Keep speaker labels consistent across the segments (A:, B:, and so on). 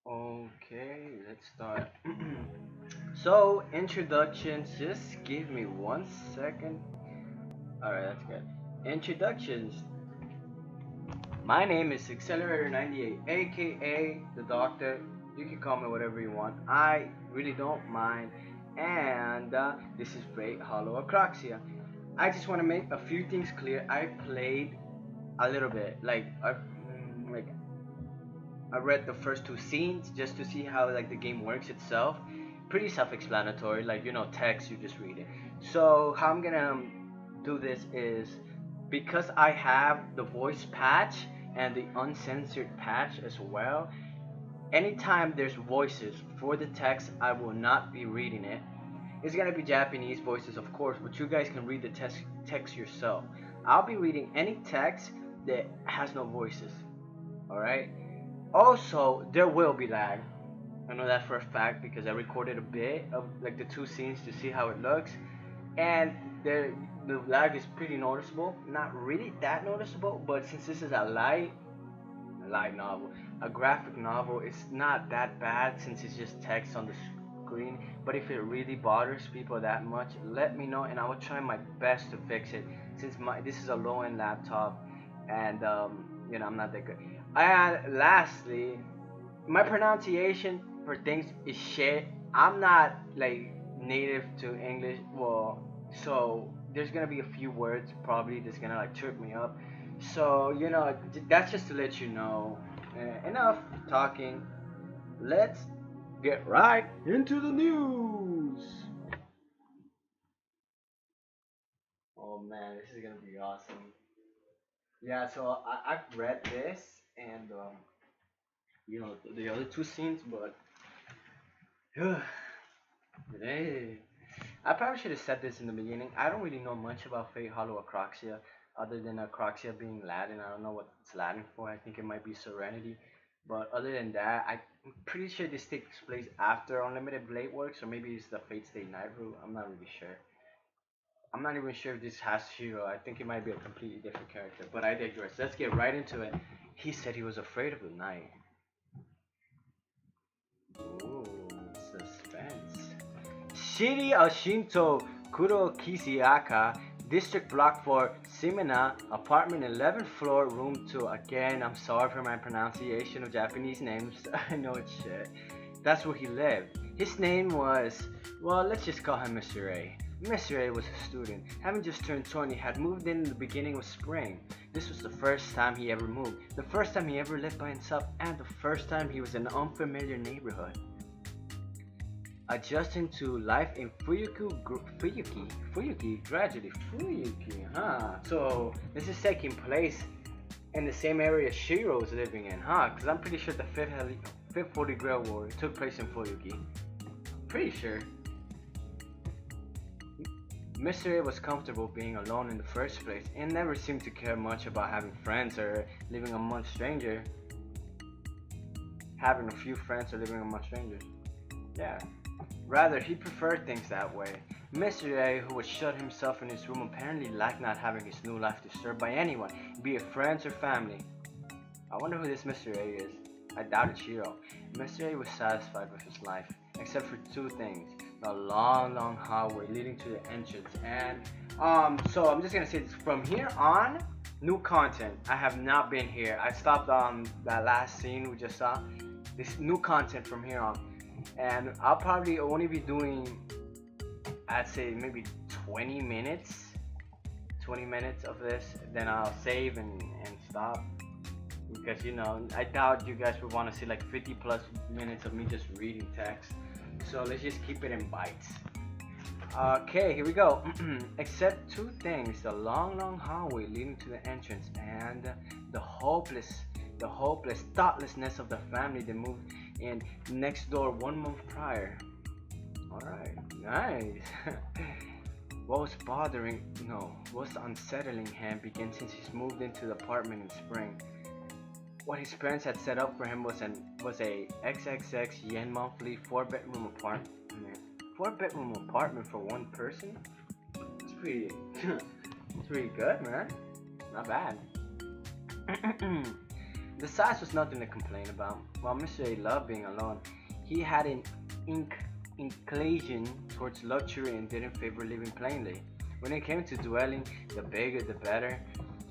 A: Okay, let's start. So, introductions, just give me 1 second. Alright, that's good. Introductions. My name is Accelerator 98, aka the Doctor. You can call me whatever you want. I really don't mind. And this is Great Hollow Acroxia. I just want to make a few things clear. I played a little bit, like I read the first two scenes just to see how like the game works itself. Pretty self-explanatory, like text, you just read it. So how I'm gonna do this is because I have the voice patch and the uncensored patch as well. Anytime there's voices for the text, I will not be reading it. It's gonna be Japanese voices, of course, but you guys can read the text yourself. I'll be reading any text that has no voices. All right. Also, there will be lag. I know that for a fact because I recorded a bit of like the two scenes to see how it looks, and the lag is pretty noticeable. Not really that noticeable, but since this is a light novel, a graphic novel, it's not that bad since it's just text on the screen. But if it really bothers people that much, let me know and I will try my best to fix it. Since this is a low-end laptop, and I'm not that good. And lastly, my pronunciation for things is shit. I'm not like native to English. Well, so there's gonna be a few words probably that's gonna like trip me up. So that's just to let you know. Enough talking. Let's get right into the news. Oh man, this is gonna be awesome. Yeah, so I've read this and the other two scenes, but hey, I probably should have said this in the beginning. I don't really know much about Fate Hollow Acroxia, other than Acroxia being Latin. I don't know what it's Latin for. I think it might be Serenity. But other than that, I'm pretty sure this takes place after Unlimited Blade Works, or maybe it's the Fate Stay Night route. I'm not really sure. I'm not even sure if this has Shiro. I think it might be a completely different character. But I digress. Let's get right into it. He said he was afraid of the night. Ooh, suspense. Shiri Shinto Kuro Kisiaka, District Block 4, Simena, Apartment 11th floor, Room 2. Again, I'm sorry for my pronunciation of Japanese names. I know it's shit. That's where he lived. His name was, well, let's just call him Mr. A. Mr. A was a student, having just turned 20, had moved in the beginning of spring. This was the first time he ever moved, the first time he ever lived by himself, and the first time he was in an unfamiliar neighborhood. Adjusting to life in Fuyuki, gradually, Fuyuki, huh? So this is taking place in the same area Shiro was living in, huh? Because I'm pretty sure the fifth Holy Grail War took place in Fuyuki. Pretty sure. Mr. A was comfortable being alone in the first place and never seemed to care much about having friends or living among strangers. Having a few friends or living among strangers. Yeah. Rather, he preferred things that way. Mr. A, who would shut himself in his room, apparently liked not having his new life disturbed by anyone, be it friends or family. I wonder who this Mr. A is. I doubt it's Shiro. Mr. A was satisfied with his life, except for two things. The long hallway leading to the entrance, and so I'm just gonna say this from here on, new content. I have not been here. I stopped on that last scene we just saw. This new content from here on, and I'll probably only be doing, I'd say maybe 20 minutes 20 minutes of this, then I'll save and stop, because I doubt you guys would want to see like 50 plus minutes of me just reading text. So let's just keep it in bites. Okay, here we go. Except two things: the long hallway leading to the entrance, and the hopeless thoughtlessness of the family that moved in next door 1 month prior. Alright, nice. What was what's unsettling him began since he's moved into the apartment in spring. What his parents had set up for him was a XXX yen monthly 4 bedroom apartment. 4 bedroom apartment for one person? It's pretty it's pretty good, man. Not bad. The size was nothing to complain about. While Mr. A loved being alone, he had an inclination towards luxury and didn't favor living plainly. When it came to dwelling, the bigger the better.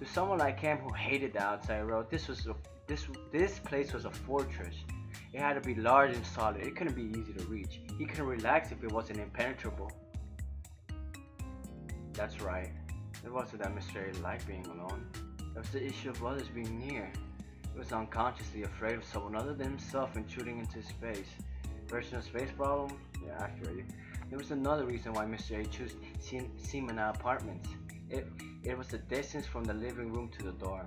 A: To someone like him who hated the outside world, this place was a fortress. It had to be large and solid. It couldn't be easy to reach. He couldn't relax if it wasn't impenetrable. That's right. It wasn't that Mr. A liked being alone. It was the issue of others being near. He was unconsciously afraid of someone other than himself intruding into his space. Personal space problem? Yeah, actually. There was another reason why Mr. A chose MR.A apartments. It was the distance from the living room to the door.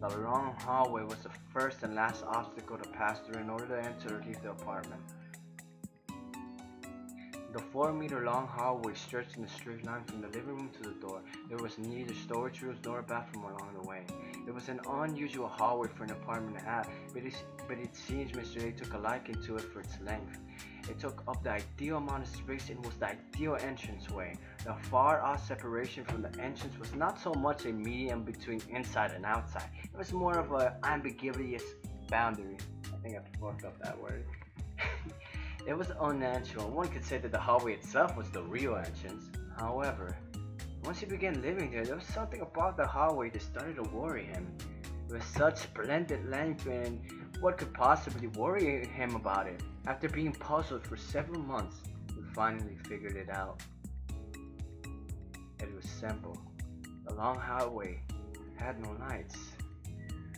A: The long hallway was the first and last obstacle to pass through in order to enter or leave the apartment. The 4-meter long hallway stretched in a straight line from the living room to the door. There was neither storage rooms nor a bathroom along the way. It was an unusual hallway for an apartment to have, but it seems Mr. A took a liking to it for its length. It took up the ideal amount of space and was the ideal entranceway. The far off separation from the entrance was not so much a medium between inside and outside. It was more of an ambiguous boundary. I think I fucked up that word. It was unnatural. One could say that the hallway itself was the real entrance. However, once he began living there was something about the hallway that started to worry him. With such splendid length, and what could possibly worry him about it? After being puzzled for several months, he finally figured it out. It was simple. The long hallway had no lights.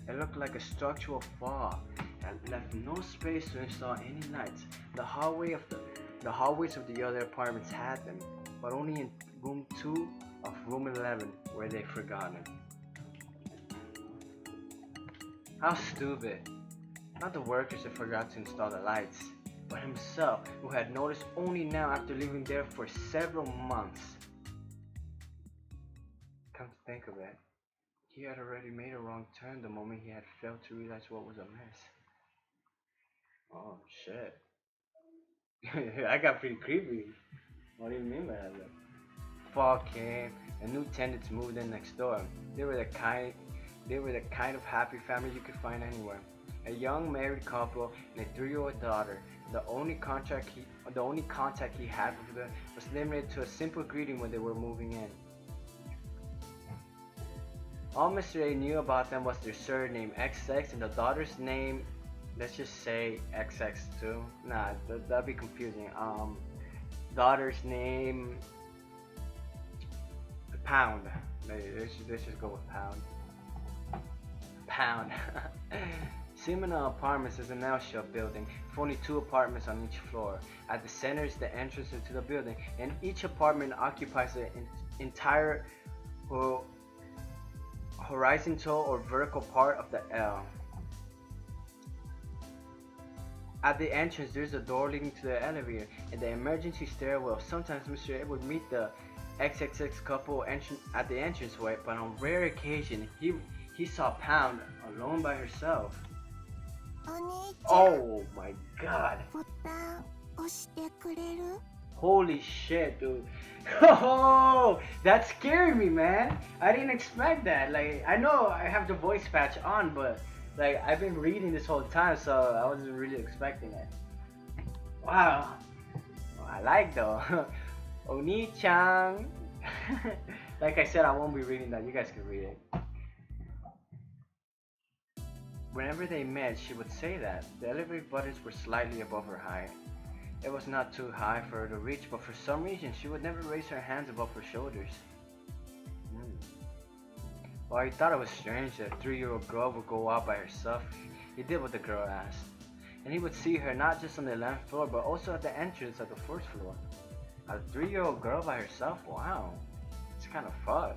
A: It looked like a structural flaw and left no space to install any lights. The hallways of the other apartments had them, but only in room 2 of room 11 were they forgotten. How stupid. Not the workers that forgot to install the lights, but himself, who had noticed only now after living there for several months. Come to think of it, he had already made a wrong turn the moment he had failed to realize what was amiss. Oh shit. I got pretty creepy. What do you mean by that? Fall came, and new tenants moved in next door. They were the kind of happy family you could find anywhere. A young married couple and a 3-year-old daughter. The only contact he had with them was limited to a simple greeting when they were moving in. All Mr. A knew about them was their surname XX and the daughter's name, let's just say XX2. Nah, that'd be confusing. Daughter's name, Pound. Let's just go with Pound. Pound. Simona Apartments is an L-shell building with only 2 apartments on each floor. At the center is the entrance into the building, and each apartment occupies the entire horizontal or vertical part of the L. At the entrance, there's a door leading to the elevator and the emergency stairwell. Sometimes Mr. A would meet the XXX couple at the entranceway, but on rare occasion, he saw Pound alone by herself. Oh my god. Holy shit, dude. Oh, that scared me, man. I didn't expect that. Like, I know I have the voice patch on, but like, I've been reading this whole time, so I wasn't really expecting it. Wow. Oh, I like though. Oni-chan. Like I said, I won't be reading that. You guys can read it. Whenever they met, she would say that. The elevator buttons were slightly above her height. It was not too high for her to reach, but for some reason, she would never raise her hands above her shoulders. While he thought it was strange that a 3-year-old girl would go out by herself, he did what the girl asked. And he would see her not just on the 11th floor, but also at the entrance of the 1st floor. A 3-year-old girl by herself? Wow. It's kind of fun.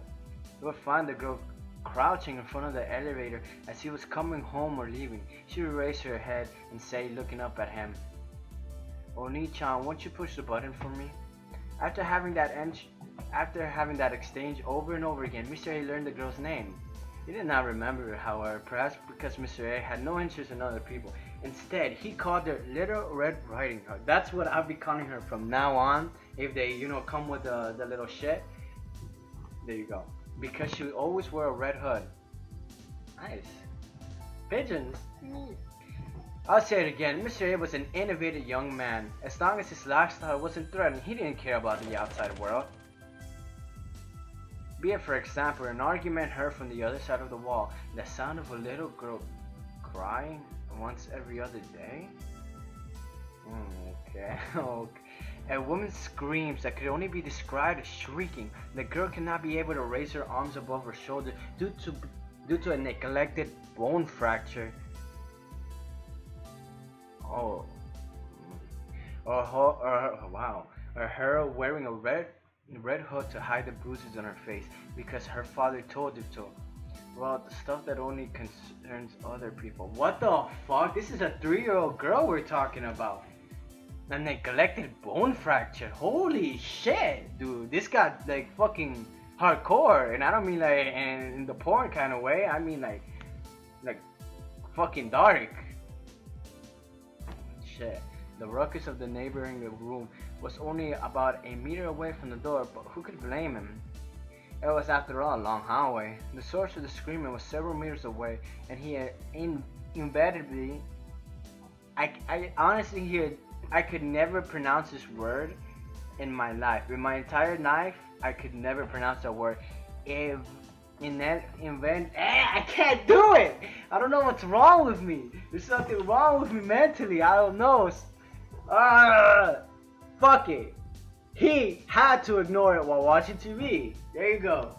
A: He would find the girl crouching in front of the elevator as he was coming home or leaving. She would raise her head and say, looking up at him, "Oni-chan, won't you push the button for me?" After having that exchange over and over again, Mr. A learned the girl's name. He did not remember her, however, perhaps because Mr. A had no interest in other people. Instead, he called her Little Red Riding Hood. That's what I'll be calling her from now on. If they, come with the little shit. There you go. Because she always wore a red hood. Nice. Pigeons? I'll say it again, Mr. A was an innovative young man. As long as his lifestyle wasn't threatened, he didn't care about the outside world. Be it, for example, an argument heard from the other side of the wall, the sound of a little girl crying once every other day? Okay. A woman's screams that could only be described as shrieking. The girl cannot be able to raise her arms above her shoulder due to a neglected bone fracture. Oh. Wow. Or her wearing a red hood to hide the bruises on her face because her father told her to. Well, the stuff that only concerns other people. What the fuck? This is a 3-year-old girl we're talking about. A neglected bone fracture. Holy shit, dude. This got like fucking hardcore. And I don't mean like in the porn kind of way. I mean like fucking dark. Shit. The ruckus of the neighboring room was only about a meter away from the door, but who could blame him? It was, after all, a long hallway. The source of the screaming was several meters away, and he had inevitably... I honestly I could never pronounce this word in my life. In my entire life, I could never pronounce that word. I can't do it! I don't know what's wrong with me. There's something wrong with me mentally. I don't know. Fuck it. He had to ignore it while watching TV. There you go.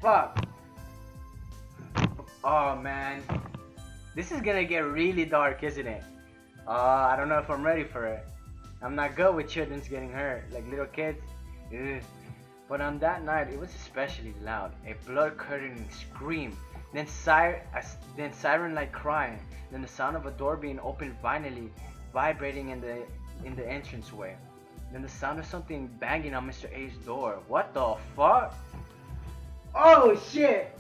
A: Fuck. Oh man. This is gonna get really dark, isn't it? I don't know if I'm ready for it. I'm not good with children getting hurt, like little kids. Ugh. But on that night, it was especially loud. A blood-curdling scream, then siren-like crying, then the sound of a door being opened violently, vibrating in the entranceway. Then the sound of something banging on Mr. A's door. What the fuck? Oh shit!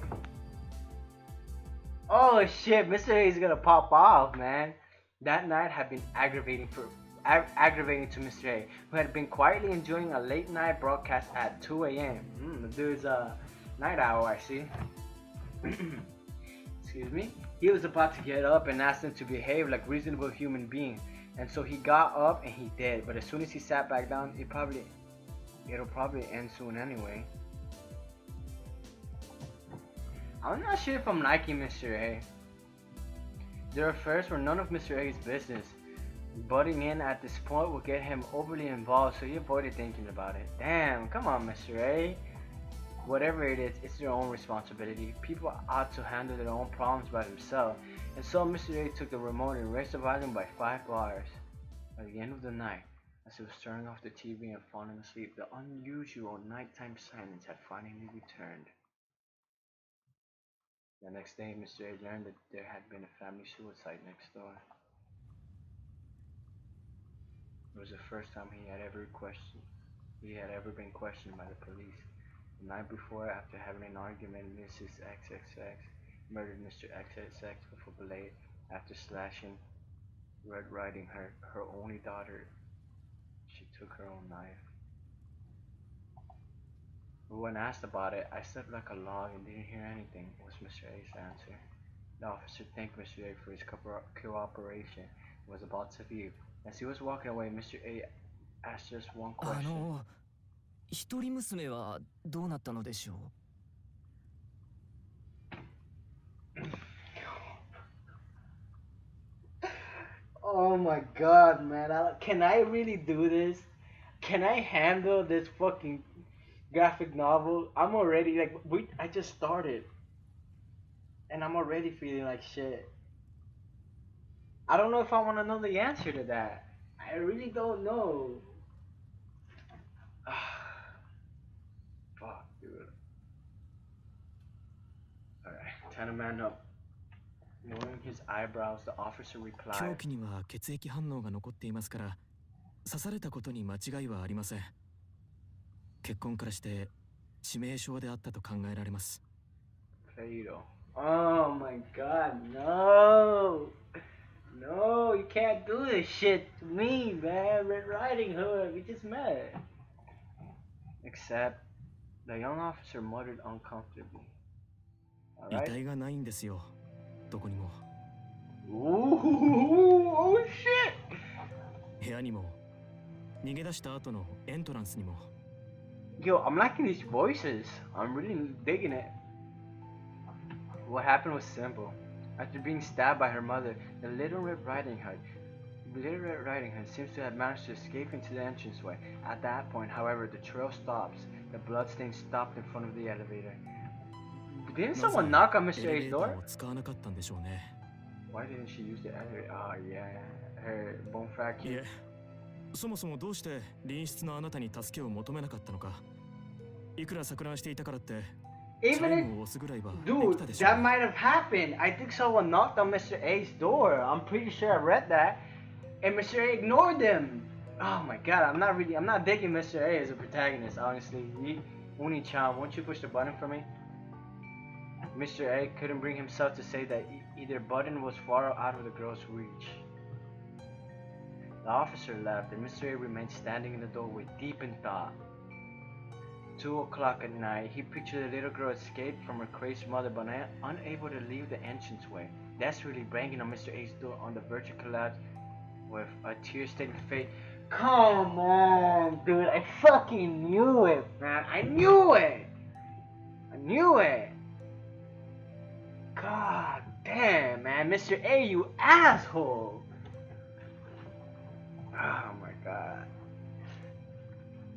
A: Oh shit, Mr. A is gonna pop off, man. That night had been aggravating to Mr. A, who had been quietly enjoying a late night broadcast at 2 a.m. The dude's a night owl, I see. Excuse me. He was about to get up and ask them to behave like reasonable human beings. And so he got up and he did, but as soon as he sat back down, it'll probably end soon anyway. I'm not sure if I'm liking Mr. A. Their affairs were none of Mr. A's business. Butting in at this point will get him overly involved, so he avoided thinking about it. Damn, come on, Mr. A. Whatever it is, it's their own responsibility. People ought to handle their own problems by themselves. And so Mr. A took the remote and raised the volume by 5 bars. At the end of the night, as he was turning off the TV and falling asleep, the unusual nighttime silence had finally returned. The next day, Mr. A learned that there had been a family suicide next door. It was the first time he had ever been questioned by the police. The night before, after having an argument, Mrs. XXX murdered Mr. XXX before blade after slashing Red Riding her only daughter. She took her own knife. But when asked about it, I slept like a log and didn't hear anything, was Mr. A's answer. The officer thanked Mr. A for his cooperation and was about to leave. As he was walking away, Mr. A asked just one question.
B: 一人娘はどうなったのでしょう?
A: Oh my god, man. Can I really do this? Can I handle this fucking graphic novel? I'm already I just started. And I'm already feeling like shit. I don't know if I want to know the answer to that. I really don't know. Fuck, dude. Alright, time to man up. Lowering his eyebrows, the officer replied.
B: 凶器には血液反応が残っていますから、刺されたことに間違いはありません。血痕からして致命傷であったと考えられます。
A: Fatal. Oh my god, no! No, you can't do this shit to me, man. Red Riding Hood, we just met. Except, the young officer muttered uncomfortably.
B: 遺体がないんですよ、どこにも。
A: Ooh, oh shit!
B: 部屋にも逃げ出した後のエントランスにも。
A: Yo, I'm liking these voices. I'm really digging it. What happened was simple. After being stabbed by her mother, the Little Red Riding Hood seems to have managed to escape into the entranceway. At that point, however, the trail stops. The bloodstain stopped in front of the elevator. Didn't someone knock on Mr. A's door?
B: 使わなかったんでしょうね。
A: Why didn't she use the elevator? Oh yeah, her bone
B: い
A: fracture.
B: え、そもそもどうして隣室のあなたに助けを求めなかったのか。いくら錯乱していたからって、チ
A: Even
B: ャイ
A: if,
B: ムを押すぐらいはでき
A: dude,
B: たでしょう
A: that might have happened. I think someone knocked on Mr. A's door. I'm pretty sure I read that. And Mr. A ignored them. Oh my god, I'm not digging Mr. A as a protagonist, honestly. Uni-chan, won't you push the button for me? Mr. A couldn't bring himself to say that either button was far out of the girl's reach. The officer left and Mr. A remained standing in the doorway, deep in thought. 2 o'clock at night, he pictured the little girl escaped from her crazed mother but unable to leave the entranceway, desperately banging on Mr. A's door on the verge of collapse with a tear-stained face. Come on, dude, I fucking knew it, man. I knew it. God damn, man. Mr. A, you asshole. Oh my god.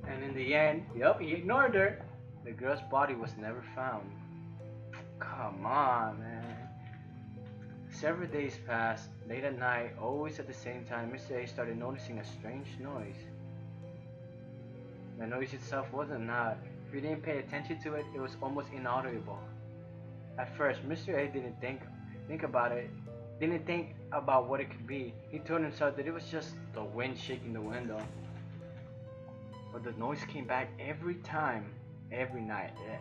A: And in the end, yep, he ignored her. The girl's body was never found. Come on, man. Several days passed. Late at night, always at the same time, Mr. A started noticing a strange noise. The noise itself wasn't loud. If he didn't pay attention to it, it was almost inaudible. At first, Mr. A didn't think about it. Didn't think about what it could be. He told himself that it was just the wind shaking the window. But the noise came back every time, every night. Yeah.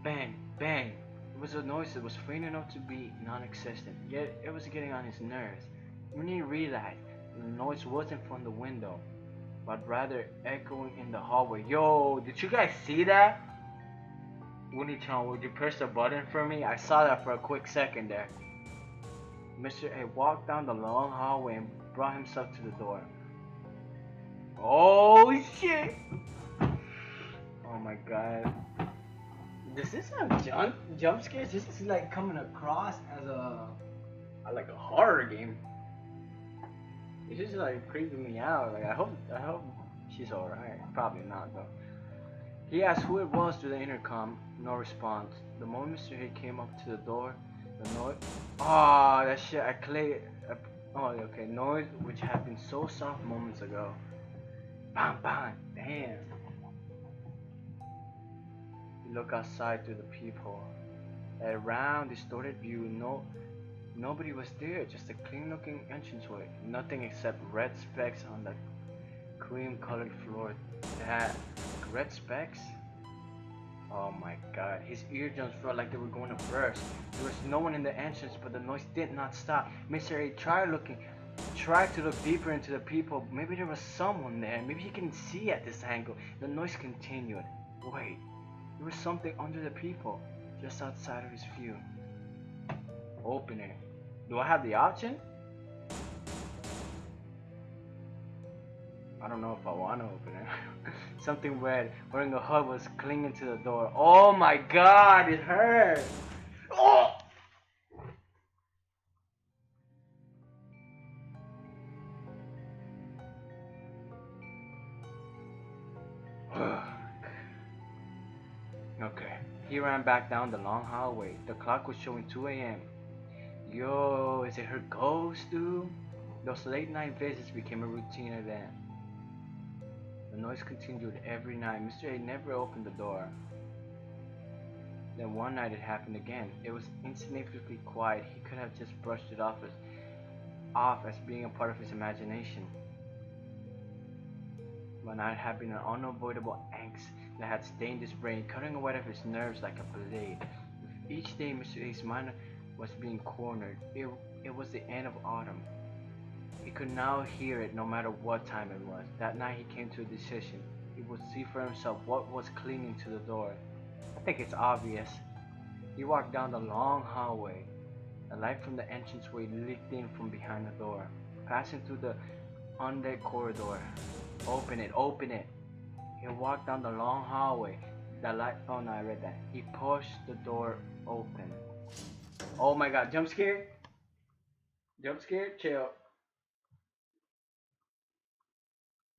A: Bang, bang. It was a noise that was faint enough to be non-existent, yet it was getting on his nerves. When he realized the noise wasn't from the window, but rather echoing in the hallway. Yo, did you guys see that? Winnie-chan, would you press the button for me? I saw that for a quick second there. Mr. A walked down the long hallway and brought himself to the door. Oh shit! Oh my god. Does this have jump scares? This is like coming across as a like a horror game. It's just like creeping me out. Like I hope she's alright. Probably not though. He asked who it was through the intercom. No response. The moment Mr. Hay came up to the door, the noise. Oh, that shit! I played. Oh, okay. Noise which had been so soft moments ago. Bam, bam. Damn. You look outside through the peephole. At a round, distorted view, nobody was there. Just a clean-looking entranceway. Nothing except red specks on the cream-colored floor. That red specks? Oh my god. His eardrums felt like they were going to burst. There was no one in the entrance, but the noise did not stop. Mr. A tried to look deeper into the people. Maybe there was someone there. Maybe he can see at this angle. The noise continued. Wait, there was something under the people, just outside of his view. Open it. Do I have the option? I don't know if I want to open it. Something red wearing a hood was clinging to the door. Oh my god, it hurts. Oh! Okay, he ran back down the long hallway. The clock was showing 2 a.m. Yo, is it her ghost, dude? Those late night visits became a routine event. The noise continued every night. Mr. A never opened the door. Then one night it happened again. It was insignificantly quiet. He could have just brushed it off as being a part of his imagination. But now it had been an unavoidable angst that had stained his brain, cutting away at his nerves like a blade. With each day Mr. A's mind was being cornered. It was the end of autumn. He could now hear it no matter what time it was. That night he came to a decision. He would see for himself what was clinging to the door. I think it's obvious. He walked down the long hallway. A light from the entranceway leaked in from behind the door, passing through the unlit corridor. Open it, open it. He walked down the long hallway. The light. Oh no, I read that. He pushed the door open. Oh my god, jump scare? Jump scare? Chill.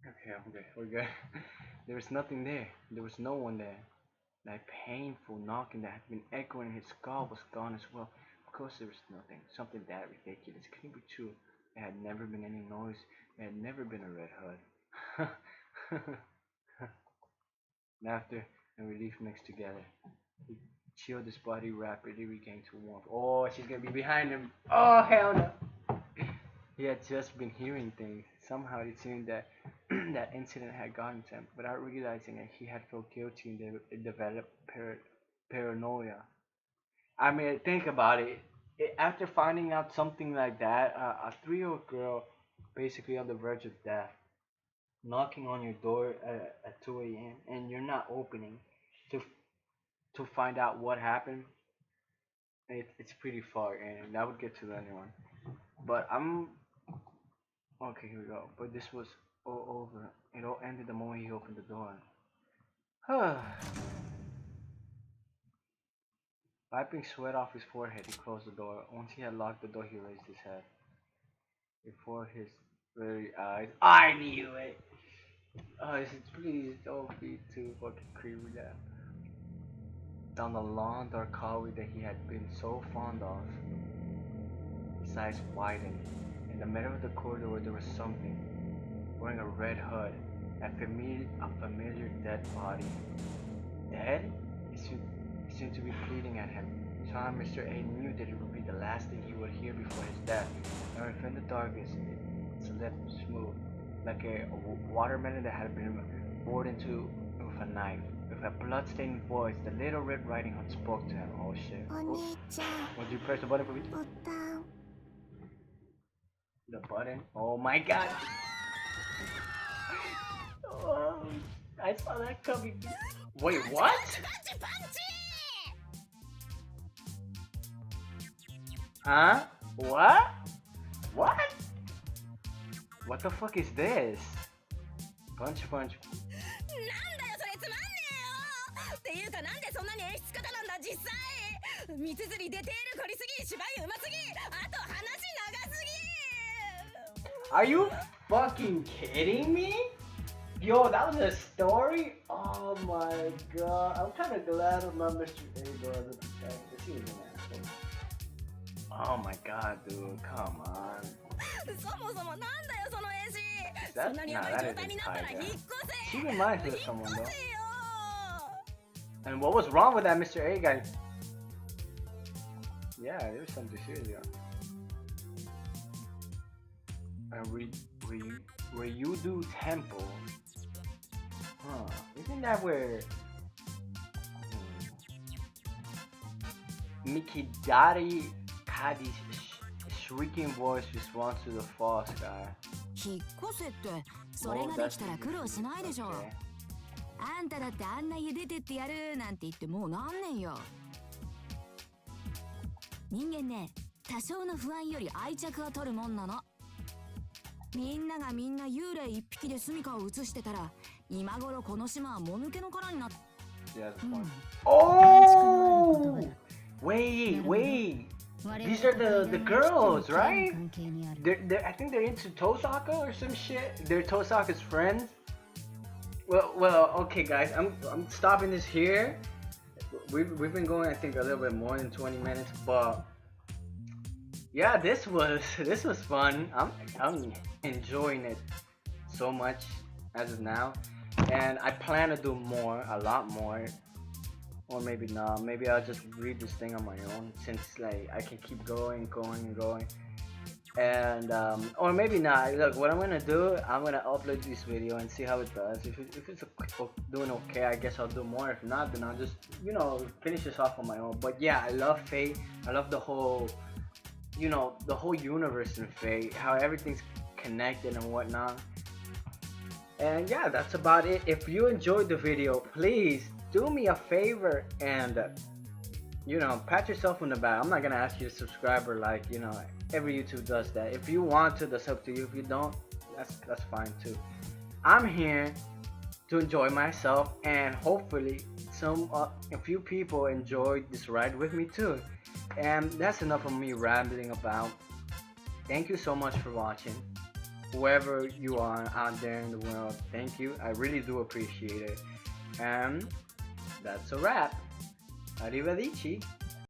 A: Okay, I'm good. We're good. There was nothing there. There was no one there. That painful knocking that had been echoing in his skull was gone as well. Of course there was nothing. Something that ridiculous. Couldn't be true. There had never been any noise. There had never been a red hood. Laughter and relief mixed together. He chilled his body rapidly, regained to warmth. Oh, she's gonna be behind him. Oh, hell no. He had just been hearing things. Somehow it seemed that that incident had gotten to him. Without realizing it, he had felt guilty and developed paranoia. I mean, think about it. After finding out something like that, a 3-year-old girl, basically on the verge of death, knocking on your door at 2 a.m. and you're not opening to to find out what happened, it's pretty far, and that would get to anyone. But I'm okay. Here we go. But this was all over. It all ended the moment he opened the door. Wiping sweat off his forehead, he closed the door. Once he had locked the door, he raised his head. Before his very eyes, I knew it. Oh, please don't be too fucking creepy, that. Down the long, dark hallway that he had been so fond of. His eyes widened. In the middle of the corridor, there was something wearing a red hood, a familiar dead body. Dead? He seemed to be pleading at him. Somehow Mr. A knew that it would be the last thing he would hear before his death. And within the darkness, its lip smooth, like a watermelon that had been bored into with a knife. With a blood-stained voice, the little Red Riding Hood spoke to him. Oh shit. Would you press the button for me? The button? Oh my god! Oh, I saw that coming. Wait, what? Huh? What? What? What the fuck is this? Punch.
C: っていうかなんでそんなに演出家なんだ実際三つ釣りデテール凝りすぎ芝居うますぎあと話長すぎ
A: Are you fucking kidding me? Yo, that was a story? Oh my god. I'm kind of glad I'm not Mr. A as a protagonist. He was an asshole. Oh my god, dude. Come on.
C: そもそもなんだよその演詞
A: That's
C: そんなにやばい
A: not
C: 状
A: that
C: 態
A: isn't
C: になったら
A: tiger.
C: 引っ越せ
A: She reminds me of someone
C: 引っ
A: though.
C: 越せよ
A: And what was wrong with that Mr. A guy? Yeah, there was something serious. Ryudu Temple. Huh. Isn't that where Mikidari Kadi's shrieking voice responds to the false guy?
C: 引っ越せってそれができたら苦労しないでしょ
A: Okay.
C: あんただってあんな家出てってやるなんて言ってもう何年よ人間ね多少の不安より愛着を取るもんなのみんながみんな幽霊一匹で住処を移してたら今頃この島はもぬけの殻になって
A: Yeah, that's fun. Oh! Wait. These are the girls, right? I think they're into Tosaka or some shit. They're Tosaka's friends. Well, okay, guys. I'm stopping this here. We've been going, I think, a little bit more than 20 minutes, but yeah, this was fun. I'm enjoying it so much as of now, and I plan to do a lot more. Or maybe not. Maybe I'll just read this thing on my own, since like I can keep going. And or maybe not. Look, what I'm gonna do, I'm gonna upload this video and see how it does. If it's doing okay, I guess I'll do more. If not, then I'll just finish this off on my own. But yeah, I love Fate. I love the whole the whole universe in Fate, how everything's connected and whatnot. And yeah, that's about it. If you enjoyed the video, please do me a favor and you know, pat yourself on the back. I'm not gonna ask you to subscribe or like, you know, every YouTube does that. If you want to, that's up to you. If you don't, that's fine too. I'm here to enjoy myself, and hopefully a few people enjoyed this ride with me too. And that's enough of me rambling about. Thank you so much for watching. Whoever you are out there in the world, thank you. I really do appreciate it. And that's a wrap. Arrivederci.